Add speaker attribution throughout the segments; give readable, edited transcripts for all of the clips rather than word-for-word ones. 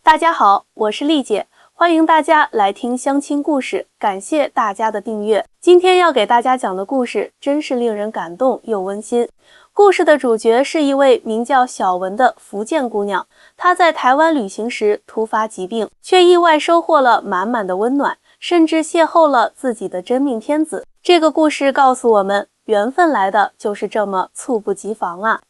Speaker 1: 大家好，我是丽姐，欢迎大家来听相亲故事，感谢大家的订阅。今天要给大家讲的故事真是令人感动又温馨。故事的主角是一位名叫小文的福建姑娘，她在台湾旅行时突发疾病，却意外收获了满满的温暖，甚至邂逅了自己的真命天子。这个故事告诉我们，缘分来的就是这么猝不及防啊。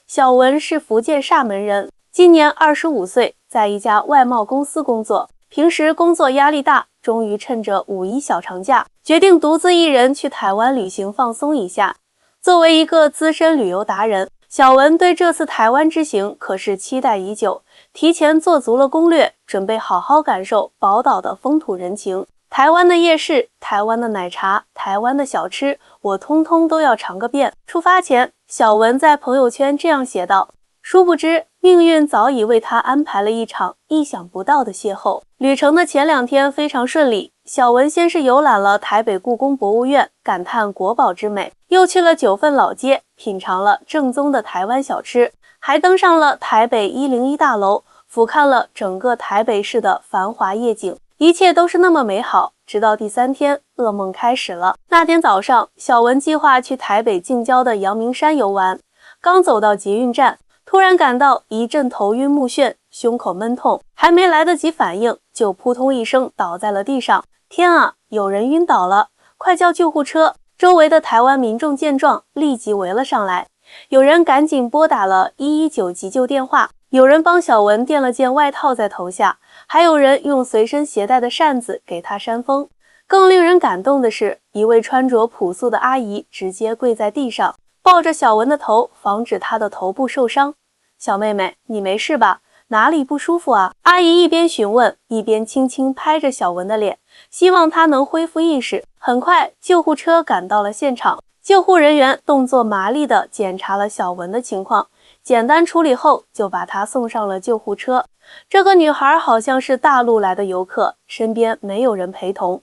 Speaker 1: 小文是福建厦门人，今年25岁，在一家外贸公司工作，平时工作压力大，终于趁着五一小长假，决定独自一人去台湾旅行放松一下。作为一个资深旅游达人，小文对这次台湾之行可是期待已久，提前做足了攻略，准备好好感受宝岛的风土人情。台湾的夜市、台湾的奶茶、台湾的小吃，我通通都要尝个遍。出发前，小文在朋友圈这样写道，殊不知命运早已为他安排了一场意想不到的邂逅。旅程的前2天非常顺利，小文先是游览了台北故宫博物院，感叹国宝之美，又去了九份老街，品尝了正宗的台湾小吃，还登上了台北101大楼，俯瞰了整个台北市的繁华夜景。一切都是那么美好，直到第3天，噩梦开始了。那天早上，小文计划去台北近郊的阳明山游玩，刚走到捷运站，突然感到一阵头晕目眩，胸口闷痛，还没来得及反应，就扑通一声倒在了地上。天啊，有人晕倒了，快叫救护车！周围的台湾民众见状，立即围了上来，有人赶紧拨打了119急救电话，有人帮小文垫了件外套在头下，还有人用随身携带的扇子给他扇风。更令人感动的是，一位穿着朴素的阿姨直接跪在地上，抱着小文的头，防止他的头部受伤。小妹妹，你没事吧？哪里不舒服啊？阿姨一边询问，一边轻轻拍着小文的脸，希望他能恢复意识。很快，救护车赶到了现场，救护人员动作麻利地检查了小文的情况，简单处理后就把她送上了救护车。这个女孩好像是大陆来的游客，身边没有人陪同。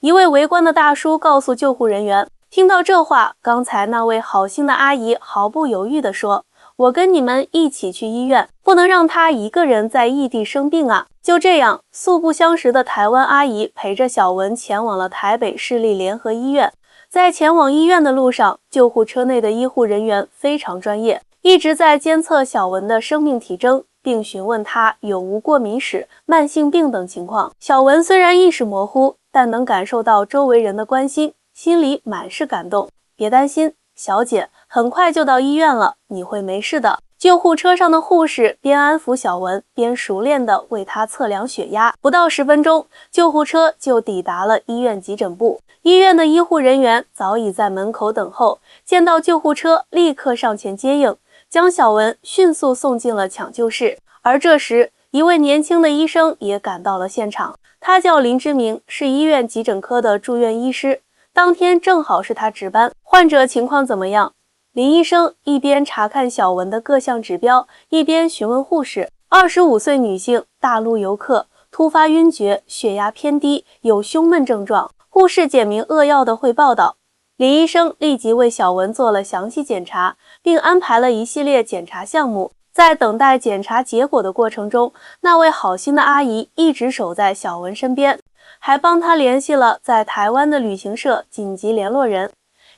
Speaker 1: 一位围观的大叔告诉救护人员，听到这话，刚才那位好心的阿姨毫不犹豫地说，我跟你们一起去医院，不能让她一个人在异地生病啊。就这样，素不相识的台湾阿姨陪着小文前往了台北市立联合医院。在前往医院的路上，救护车内的医护人员非常专业，一直在监测小文的生命体征，并询问他有无过敏史、慢性病等情况。小文虽然意识模糊，但能感受到周围人的关心，心里满是感动。别担心，小姐，很快就到医院了，你会没事的。救护车上的护士边安抚小文，边熟练地为他测量血压。不到10分钟，救护车就抵达了医院急诊部。医院的医护人员早已在门口等候，见到救护车立刻上前接应，将小文迅速送进了抢救室。而这时，一位年轻的医生也赶到了现场，他叫林之明，是医院急诊科的住院医师。当天正好是他值班，患者情况怎么样？林医生一边查看小文的各项指标，一边询问护士：25岁女性，大陆游客，突发晕厥，血压偏低，有胸闷症状。护士简明扼要地汇报道。林医生立即为小文做了详细检查，并安排了一系列检查项目。在等待检查结果的过程中，那位好心的阿姨一直守在小文身边，还帮他联系了在台湾的旅行社紧急联络人。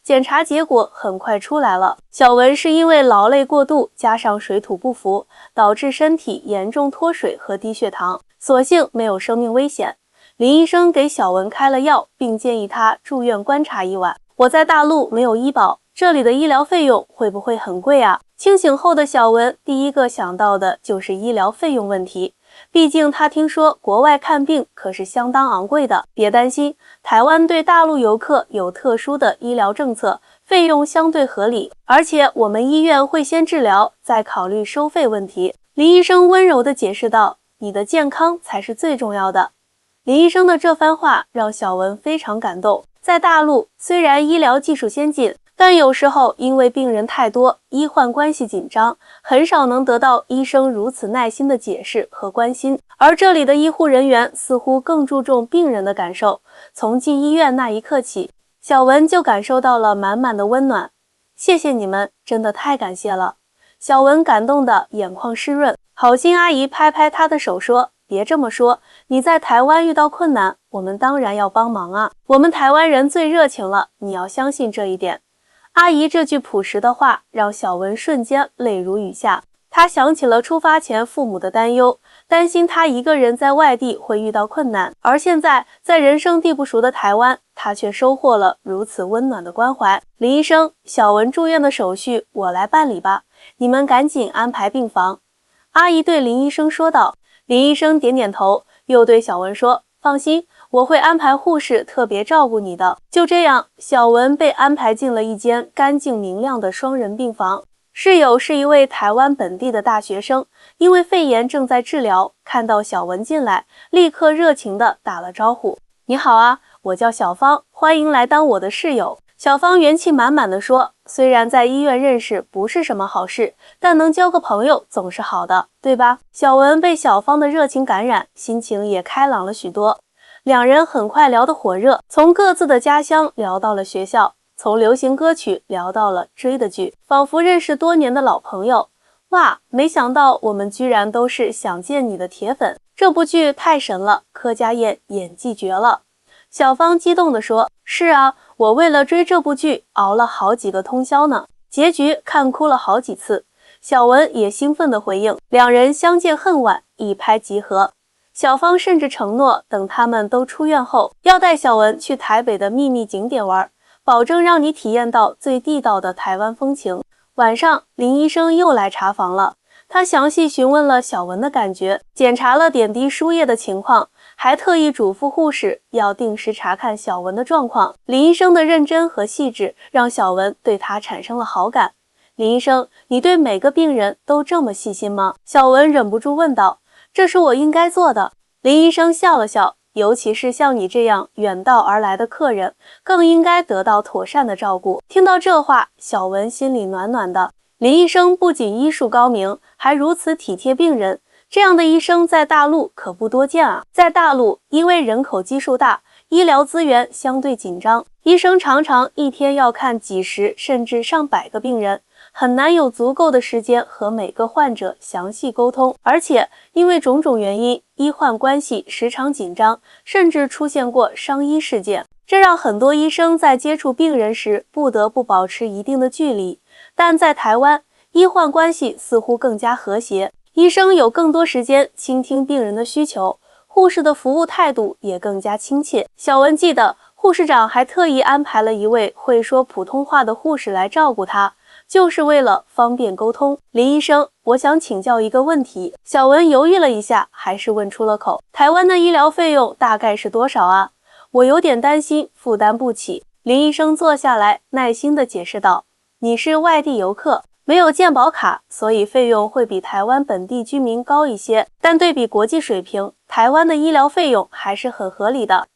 Speaker 1: 检查结果很快出来了，小文是因为劳累过度加上水土不服，导致身体严重脱水和低血糖，所幸没有生命危险。林医生给小文开了药，并建议他住院观察1晚。我在大陆没有医保，这里的医疗费用会不会很贵啊？清醒后的小文第一个想到的就是医疗费用问题，毕竟他听说国外看病可是相当昂贵的。别担心，台湾对大陆游客有特殊的医疗政策，费用相对合理，而且我们医院会先治疗，再考虑收费问题。林医生温柔地解释道，你的健康才是最重要的。林医生的这番话让小文非常感动。在大陆，虽然医疗技术先进，但有时候因为病人太多，医患关系紧张，很少能得到医生如此耐心的解释和关心。而这里的医护人员似乎更注重病人的感受。从进医院那一刻起，小文就感受到了满满的温暖。谢谢你们，真的太感谢了。小文感动的眼眶湿润。好心阿姨拍拍她的手说，别这么说，你在台湾遇到困难，我们当然要帮忙啊，我们台湾人最热情了，你要相信这一点。”阿姨这句朴实的话让小文瞬间泪如雨下。她想起了出发前父母的担忧，担心她一个人在外地会遇到困难，而现在在人生地不熟的台湾，她却收获了如此温暖的关怀。林医生，小文住院的手续我来办理吧，你们赶紧安排病房。阿姨对林医生说道。林医生点点头，又对小文说：“放心，我会安排护士特别照顾你的。”就这样，小文被安排进了一间干净明亮的双人病房。室友是一位台湾本地的大学生，因为肺炎正在治疗，看到小文进来，立刻热情地打了招呼：“你好啊，我叫小芳，欢迎来当我的室友。”小芳元气满满地说：“虽然在医院认识不是什么好事，但能交个朋友总是好的，对吧？”小文被小芳的热情感染，心情也开朗了许多。两人很快聊得火热，从各自的家乡聊到了学校，从流行歌曲聊到了追的剧，仿佛认识多年的老朋友。哇，没想到我们居然都是想见你的铁粉，这部剧太神了，柯佳燕演技绝了。小芳激动地说：“是啊，我为了追这部剧熬了好几个通宵呢，结局看哭了好几次。”小文也兴奋地回应，两人相见恨晚，一拍即合。小芳甚至承诺，等他们都出院后，要带小文去台北的秘密景点玩，保证让你体验到最地道的台湾风情。晚上，林医生又来查房了，他详细询问了小文的感觉，检查了点滴输液的情况，还特意嘱咐护士要定时查看小文的状况。林医生的认真和细致让小文对他产生了好感。林医生，你对每个病人都这么细心吗？小文忍不住问道。这是我应该做的。林医生笑了笑，尤其是像你这样远道而来的客人，更应该得到妥善的照顾。听到这话，小文心里暖暖的。林医生不仅医术高明，还如此体贴病人，这样的医生在大陆可不多见啊。在大陆，因为人口基数大，医疗资源相对紧张，医生常常一天要看几十甚至上百个病人，很难有足够的时间和每个患者详细沟通，而且因为种种原因，医患关系时常紧张，甚至出现过伤医事件，这让很多医生在接触病人时不得不保持一定的距离。但在台湾，医患关系似乎更加和谐，医生有更多时间倾听病人的需求，护士的服务态度也更加亲切。小文记得，护士长还特意安排了一位会说普通话的护士来照顾他，就是为了方便沟通。林医生，我想请教一个问题。小文犹豫了一下，还是问出了口。台湾的医疗费用大概是多少啊？我有点担心负担不起。林医生坐下来，耐心地解释道：“你是外地游客，没有健保卡，所以费用会比台湾本地居民高一些，但对比国际水平，台湾的医疗费用还是很合理的。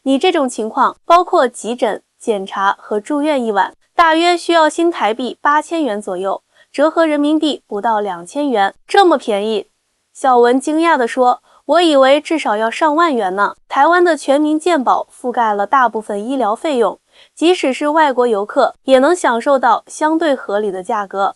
Speaker 1: 你这种情况，包括急诊、检查和住院一晚，大约需要新台币8000元左右，折合人民币不到2000元，这么便宜。”小文惊讶地说：“我以为至少要上万元呢。台湾的全民健保覆盖了大部分医疗费用，即使是外国游客也能享受到相对合理的价格。”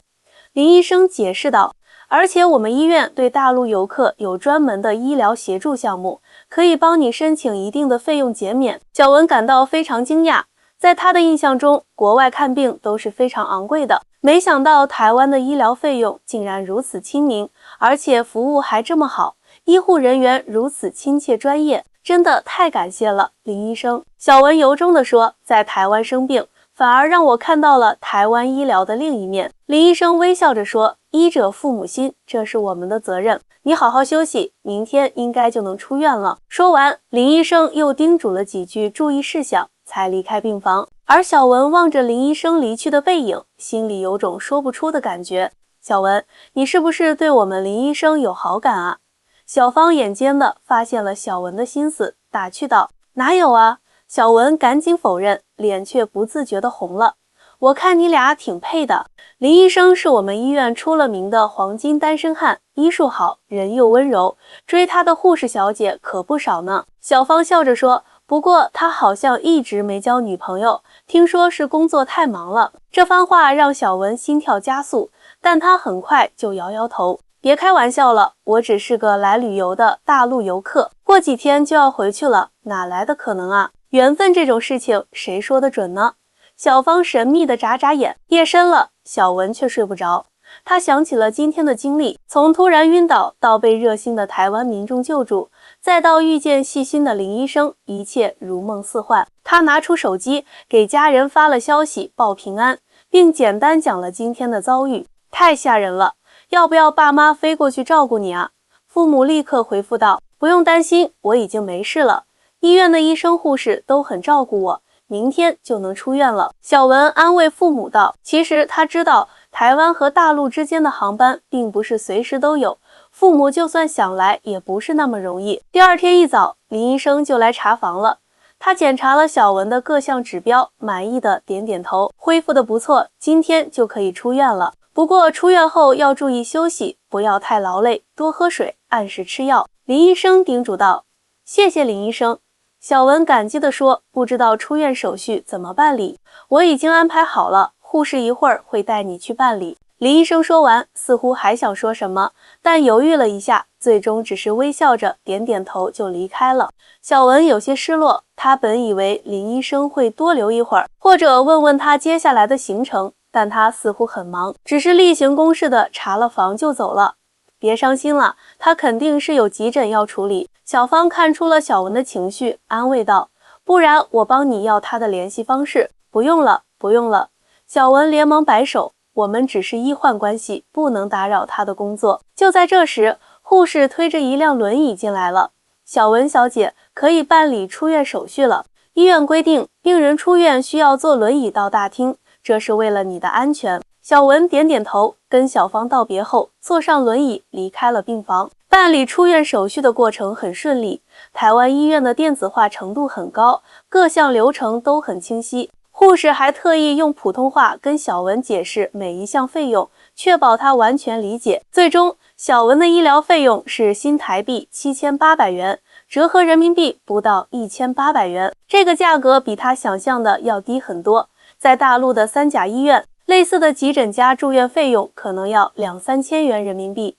Speaker 1: 林医生解释道：“而且我们医院对大陆游客有专门的医疗协助项目，可以帮你申请一定的费用减免。”小文感到非常惊讶，在他的印象中，国外看病都是非常昂贵的，没想到台湾的医疗费用竟然如此亲民，而且服务还这么好，医护人员如此亲切专业，真的太感谢了，林医生。小文由衷地说，在台湾生病，反而让我看到了台湾医疗的另一面。林医生微笑着说：“医者父母心，这是我们的责任。你好好休息，明天应该就能出院了。”说完，林医生又叮嘱了几句注意事项，才离开病房。而小文望着林医生离去的背影，心里有种说不出的感觉。小文，你是不是对我们林医生有好感啊？小芳眼尖的发现了小文的心思，打趣道：“哪有啊？”小文赶紧否认，脸却不自觉的红了。我看你俩挺配的。林医生是我们医院出了名的黄金单身汉，医术好，人又温柔，追他的护士小姐可不少呢。小芳笑着说：“不过他好像一直没交女朋友，听说是工作太忙了。”这番话让小文心跳加速，但他很快就摇摇头。别开玩笑了，我只是个来旅游的大陆游客，过几天就要回去了，哪来的可能啊？缘分这种事情，谁说得准呢？小芳神秘地眨眨眼。夜深了，小文却睡不着。他想起了今天的经历，从突然晕倒到被热心的台湾民众救助，再到遇见细心的林医生，一切如梦似幻。他拿出手机给家人发了消息报平安，并简单讲了今天的遭遇。太吓人了，要不要爸妈飞过去照顾你啊？父母立刻回复道：不用担心，我已经没事了，医院的医生护士都很照顾我，明天就能出院了。小文安慰父母道，其实他知道台湾和大陆之间的航班并不是随时都有，父母就算想来也不是那么容易。第二天一早，林医生就来查房了。他检查了小文的各项指标，满意的点点头，恢复的不错，今天就可以出院了。不过出院后要注意休息，不要太劳累，多喝水，按时吃药。林医生叮嘱道。谢谢林医生。小文感激地说，不知道出院手续怎么办理，我已经安排好了，护士一会儿会带你去办理。林医生说完，似乎还想说什么，但犹豫了一下，最终只是微笑着点点头就离开了。小文有些失落，他本以为林医生会多留一会儿，或者问问他接下来的行程，但他似乎很忙，只是例行公事的查了房就走了。别伤心了，他肯定是有急诊要处理。小芳看出了小文的情绪，安慰道：不然我帮你要他的联系方式。不用了，不用了。小文连忙摆手，我们只是医患关系，不能打扰他的工作。就在这时，护士推着一辆轮椅进来了。小文小姐，可以办理出院手续了。医院规定，病人出院需要坐轮椅到大厅，这是为了你的安全。小文点点头，跟小芳道别后，坐上轮椅离开了病房。办理出院手续的过程很顺利，台湾医院的电子化程度很高，各项流程都很清晰。护士还特意用普通话跟小文解释每一项费用，确保他完全理解。最终，小文的医疗费用是新台币7800元，折合人民币不到1800元。这个价格比他想象的要低很多。在大陆的3甲医院，类似的急诊加住院费用可能要2-3千元人民币。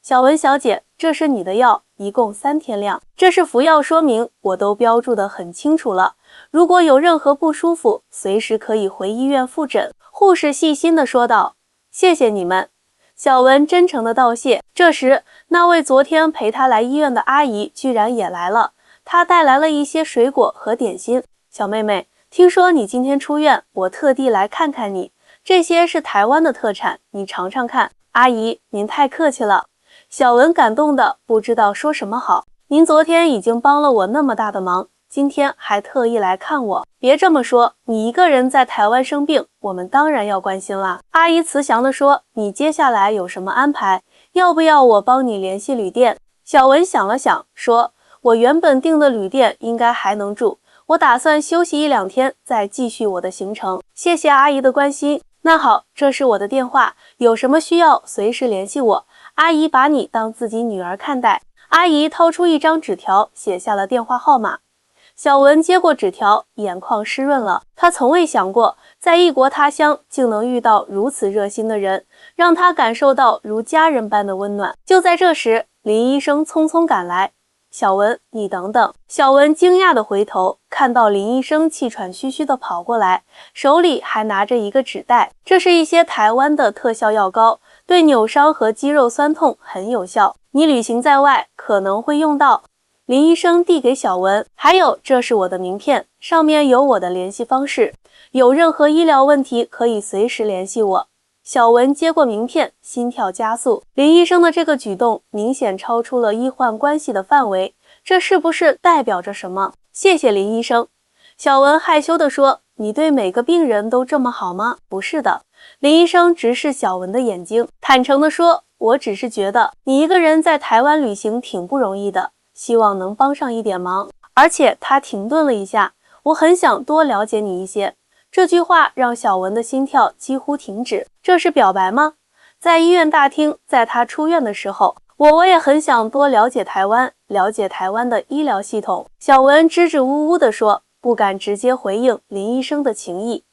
Speaker 1: 小文小姐，这是你的药，一共3天量，这是服药说明，我都标注得很清楚了。如果有任何不舒服，随时可以回医院复诊。护士细心地说道。谢谢你们。小文真诚地道谢。这时，那位昨天陪他来医院的阿姨居然也来了，她带来了一些水果和点心。小妹妹，听说你今天出院，我特地来看看你，这些是台湾的特产，你尝尝看。阿姨，您太客气了。小文感动的不知道说什么好。您昨天已经帮了我那么大的忙，今天还特意来看我。别这么说，你一个人在台湾生病，我们当然要关心啦。阿姨慈祥地说，你接下来有什么安排？要不要我帮你联系旅店？小文想了想，说，我原本订的旅店应该还能住，我打算休息1-2天再继续我的行程。谢谢阿姨的关心。那好，这是我的电话，有什么需要随时联系我。阿姨把你当自己女儿看待。阿姨掏出一张纸条，写下了电话号码。小文接过纸条，眼眶湿润了。他从未想过，在异国他乡竟能遇到如此热心的人，让他感受到如家人般的温暖。就在这时，林医生匆匆赶来。小文，你等等。小文惊讶地回头，看到林医生气喘吁吁地跑过来，手里还拿着一个纸袋，这是一些台湾的特效药膏，对扭伤和肌肉酸痛很有效，你旅行在外可能会用到。林医生递给小文，还有，这是我的名片，上面有我的联系方式，有任何医疗问题可以随时联系我。小文接过名片，心跳加速。林医生的这个举动明显超出了医患关系的范围，这是不是代表着什么？谢谢林医生。小文害羞地说，你对每个病人都这么好吗？不是的。林医生直视小文的眼睛，坦诚地说，我只是觉得你一个人在台湾旅行挺不容易的，希望能帮上一点忙。而且他停顿了一下，我很想多了解你一些。这句话让小文的心跳几乎停止。这是表白吗？在医院大厅，在他出院的时候，我也很想多了解台湾，了解台湾的医疗系统。小文支支吾吾地说，不敢直接回应林医生的情意。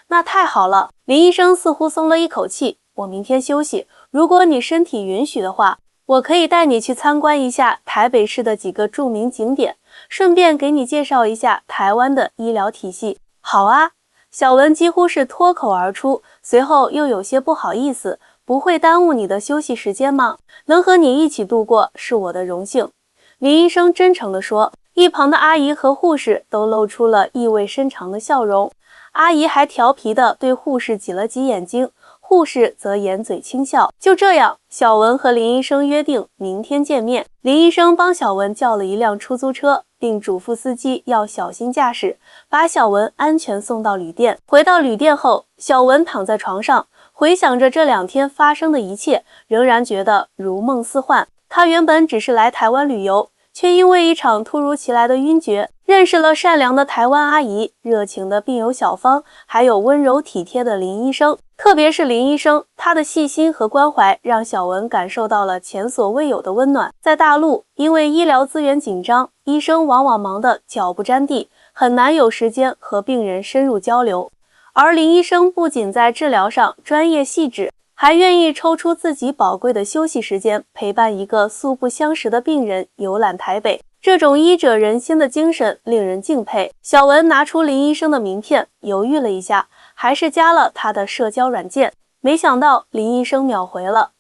Speaker 1: 那太好了，林医生似乎松了一口气，我明天休息，如果你身体允许的话，我可以带你去参观一下台北市的几个著名景点，顺便给你介绍一下台湾的医疗体系。好啊，小文几乎是脱口而出，随后又有些不好意思，不会耽误你的休息时间吗？能和你一起度过是我的荣幸。林医生真诚地说。一旁的阿姨和护士都露出了意味深长的笑容，阿姨还调皮地对护士挤了挤眼睛，护士则掩嘴轻笑。就这样，小文和林医生约定明天见面。林医生帮小文叫了一辆出租车，并嘱咐司机要小心驾驶，把小文安全送到旅店。回到旅店后，小文躺在床上，回想着这2天发生的一切，仍然觉得如梦似幻。他原本只是来台湾旅游，却因为一场突如其来的晕厥，认识了善良的台湾阿姨、热情的病友小芳，还有温柔体贴的林医生。特别是林医生，他的细心和关怀让小文感受到了前所未有的温暖。在大陆，因为医疗资源紧张，医生往往忙得脚不沾地，很难有时间和病人深入交流。而林医生不仅在治疗上专业细致，还愿意抽出自己宝贵的休息时间，陪伴一个素不相识的病人游览台北。这种医者仁心的精神令人敬佩。小文拿出林医生的名片，犹豫了一下，还是加了他的社交软件。没想到林医生秒回了：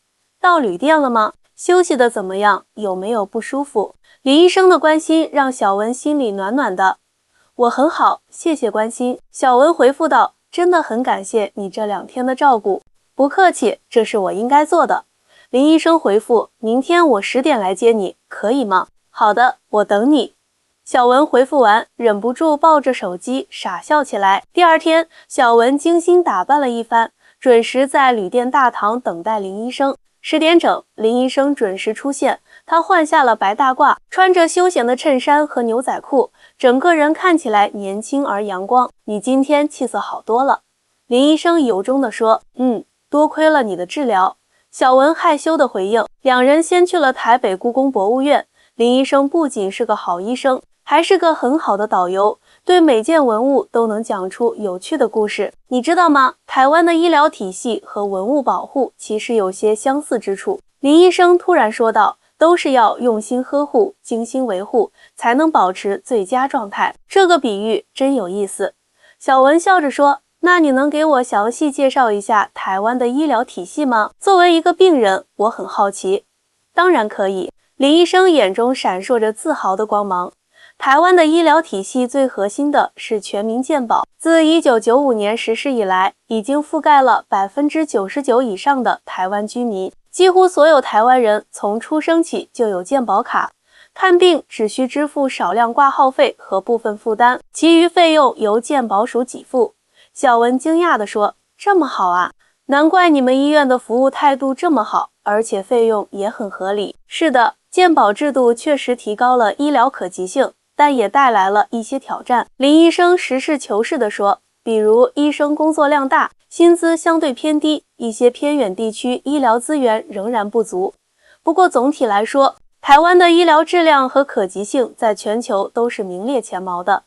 Speaker 1: 到旅店了吗？休息的怎么样？有没有不舒服？林医生的关心让小文心里暖暖的。我很好，谢谢关心。小文回复道：真的很感谢你这2天的照顾。不客气，这是我应该做的。林医生回复：明天我10点来接你，可以吗？好的，我等你。小文回复完，忍不住抱着手机傻笑起来。第2天，小文精心打扮了一番，准时在旅店大堂等待林医生。10点整，林医生准时出现，他换下了白大褂，穿着休闲的衬衫和牛仔裤，整个人看起来年轻而阳光。你今天气色好多了。林医生由衷地说：多亏了你的治疗。小文害羞地回应。2人先去了台北故宫博物院。林医生不仅是个好医生，还是个很好的导游，对每件文物都能讲出有趣的故事。你知道吗？台湾的医疗体系和文物保护其实有些相似之处。林医生突然说道，都是要用心呵护、精心维护，才能保持最佳状态。这个比喻真有意思。小文笑着说，那你能给我详细介绍一下台湾的医疗体系吗？作为一个病人，我很好奇。当然可以。林医生眼中闪烁着自豪的光芒。台湾的医疗体系最核心的是全民健保，自1995年实施以来，已经覆盖了99%以上的台湾居民，几乎所有台湾人从出生起就有健保卡，看病只需支付少量挂号费和部分负担，其余费用由健保署给付。小文惊讶地说：这么好啊，难怪你们医院的服务态度这么好，而且费用也很合理。是的，健保制度确实提高了医疗可及性，但也带来了一些挑战。林医生实事求是地说，比如医生工作量大，薪资相对偏低，一些偏远地区医疗资源仍然不足。不过总体来说，台湾的医疗质量和可及性在全球都是名列前茅的。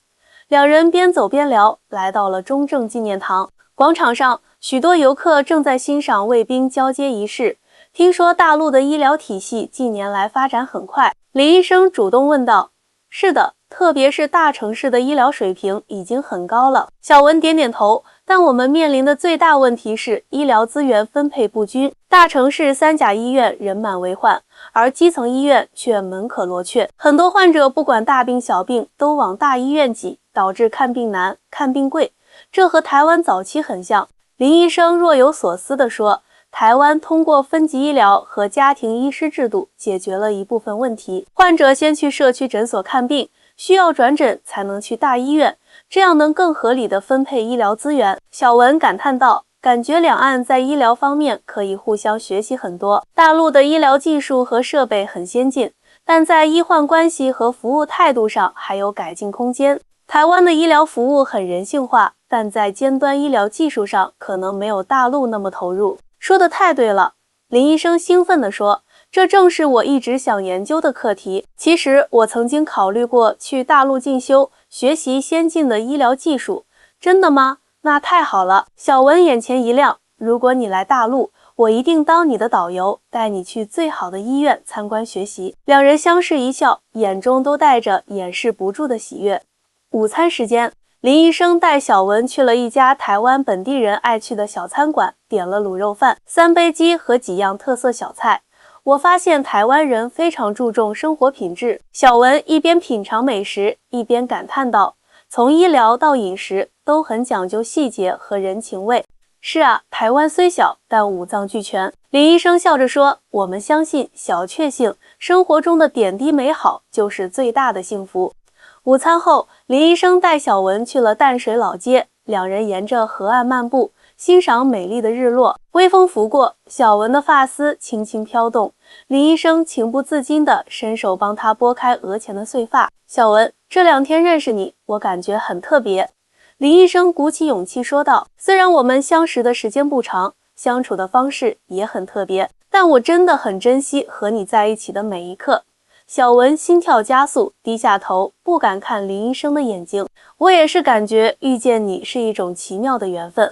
Speaker 1: 2人边走边聊，来到了中正纪念堂。广场上，许多游客正在欣赏卫兵交接仪式。听说大陆的医疗体系近年来发展很快，林医生主动问道：是的，特别是大城市的医疗水平已经很高了。小文点点头，但我们面临的最大问题是医疗资源分配不均，大城市3甲医院人满为患，而基层医院却门可罗雀，很多患者不管大病小病都往大医院挤，导致看病难、看病贵。这和台湾早期很像。林医生若有所思地说，台湾通过分级医疗和家庭医师制度解决了一部分问题，患者先去社区诊所看病，需要转诊才能去大医院，这样能更合理地分配医疗资源。小文感叹道，感觉两岸在医疗方面可以互相学习很多。大陆的医疗技术和设备很先进，但在医患关系和服务态度上还有改进空间。台湾的医疗服务很人性化，但在尖端医疗技术上可能没有大陆那么投入。说得太对了，林医生兴奋地说，这正是我一直想研究的课题。其实我曾经考虑过去大陆进修，学习先进的医疗技术。真的吗？那太好了。小文眼前一亮，如果你来大陆，我一定当你的导游，带你去最好的医院参观学习。两人相视一笑，眼中都带着掩饰不住的喜悦。午餐时间，林医生带小文去了一家台湾本地人爱去的小餐馆，点了卤肉饭、3杯鸡和几样特色小菜。我发现台湾人非常注重生活品质。小文一边品尝美食，一边感叹道：“从医疗到饮食，都很讲究细节和人情味。”是啊，台湾虽小，但五脏俱全。林医生笑着说：“我们相信小确幸，生活中的点滴美好就是最大的幸福。”午餐后，林医生带小文去了淡水老街，两人沿着河岸漫步，欣赏美丽的日落。微风拂过，小文的发丝轻轻飘动，林医生情不自禁地伸手帮她拨开额前的碎发。小文，这2天认识你，我感觉很特别。林医生鼓起勇气说道：“虽然我们相识的时间不长，相处的方式也很特别，但我真的很珍惜和你在一起的每一刻。”小文心跳加速，低下头，不敢看林医生的眼睛。我也是感觉遇见你是一种奇妙的缘分。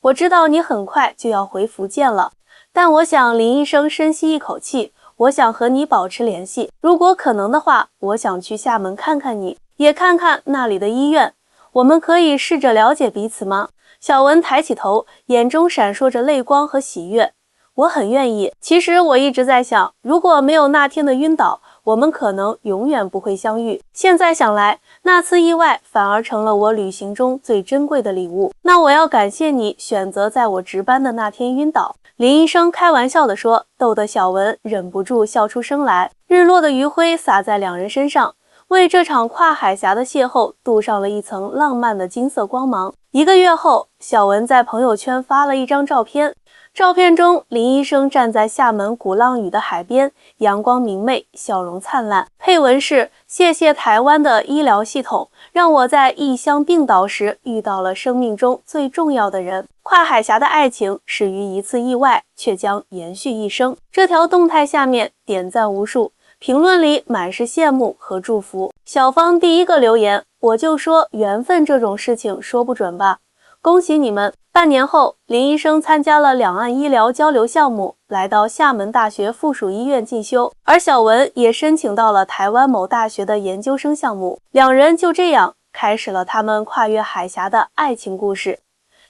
Speaker 1: 我知道你很快就要回福建了，但我想林医生深吸一口气，我想和你保持联系。如果可能的话，我想去厦门看看你，也看看那里的医院。我们可以试着了解彼此吗？小文抬起头，眼中闪烁着泪光和喜悦。我很愿意。其实我一直在想，如果没有那天的晕倒，我们可能永远不会相遇。现在想来，那次意外反而成了我旅行中最珍贵的礼物。那我要感谢你选择在我值班的那天晕倒。林医生开玩笑地说，逗得小文忍不住笑出声来。日落的余晖洒在两人身上，为这场跨海峡的邂逅镀上了一层浪漫的金色光芒。1个月后，小文在朋友圈发了一张照片，照片中林医生站在厦门鼓浪屿的海边，阳光明媚，笑容灿烂。配文是：谢谢台湾的医疗系统，让我在异乡病倒时遇到了生命中最重要的人。跨海峡的爱情始于一次意外，却将延续一生。这条动态下面点赞无数，评论里满是羡慕和祝福。小芳第1个留言，我就说缘分这种事情说不准吧。恭喜你们！半年后，林医生参加了两岸医疗交流项目，来到厦门大学附属医院进修，而小文也申请到了台湾某大学的研究生项目。两人就这样开始了他们跨越海峡的爱情故事。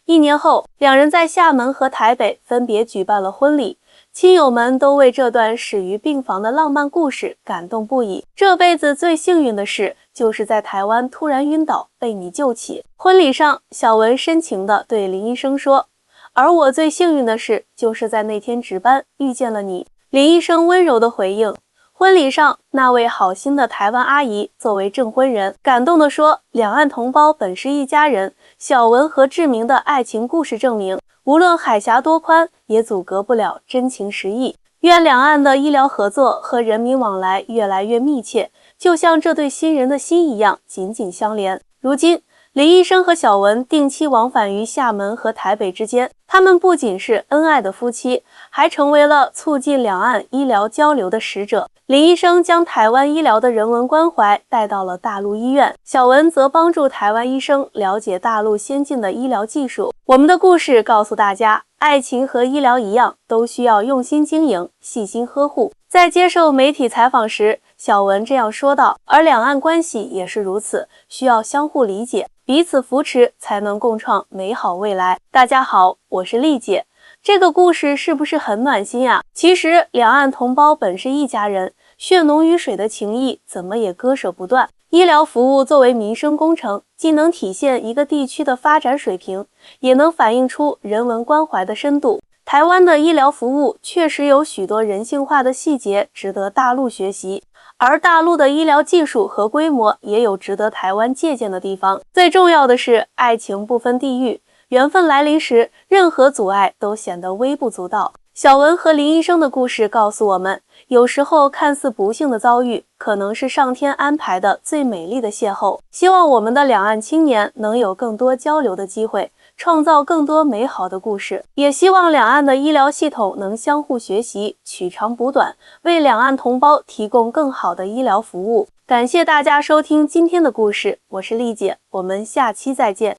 Speaker 1: 1年后，两人在厦门和台北分别举办了婚礼，亲友们都为这段始于病房的浪漫故事感动不已。这辈子最幸运的事，就是在台湾突然晕倒，被你救起。婚礼上，小文深情地对林医生说：“而我最幸运的事，就是在那天值班遇见了你。”林医生温柔地回应。婚礼上，那位好心的台湾阿姨作为证婚人，感动地说：“两岸同胞本是一家人。”小文和志明的爱情故事证明，无论海峡多宽，也阻隔不了真情实意。愿两岸的医疗合作和人民往来越来越密切，就像这对新人的心一样紧紧相连。如今，林医生和小文定期往返于厦门和台北之间，他们不仅是恩爱的夫妻，还成为了促进两岸医疗交流的使者。林医生将台湾医疗的人文关怀带到了大陆医院，小文则帮助台湾医生了解大陆先进的医疗技术。我们的故事告诉大家，爱情和医疗一样，都需要用心经营、细心呵护。在接受媒体采访时，小文这样说道，而两岸关系也是如此，需要相互理解，彼此扶持，才能共创美好未来。大家好，我是丽姐。这个故事是不是很暖心啊？其实两岸同胞本是一家人，血浓于水的情谊怎么也割舍不断。医疗服务作为民生工程，既能体现一个地区的发展水平，也能反映出人文关怀的深度。台湾的医疗服务确实有许多人性化的细节值得大陆学习，而大陆的医疗技术和规模也有值得台湾借鉴的地方。最重要的是，爱情不分地域，缘分来临时，任何阻碍都显得微不足道。小文和林医生的故事告诉我们，有时候看似不幸的遭遇，可能是上天安排的最美丽的邂逅。希望我们的两岸青年能有更多交流的机会，创造更多美好的故事。也希望两岸的医疗系统能相互学习，取长补短，为两岸同胞提供更好的医疗服务。感谢大家收听今天的故事，我是丽姐，我们下期再见。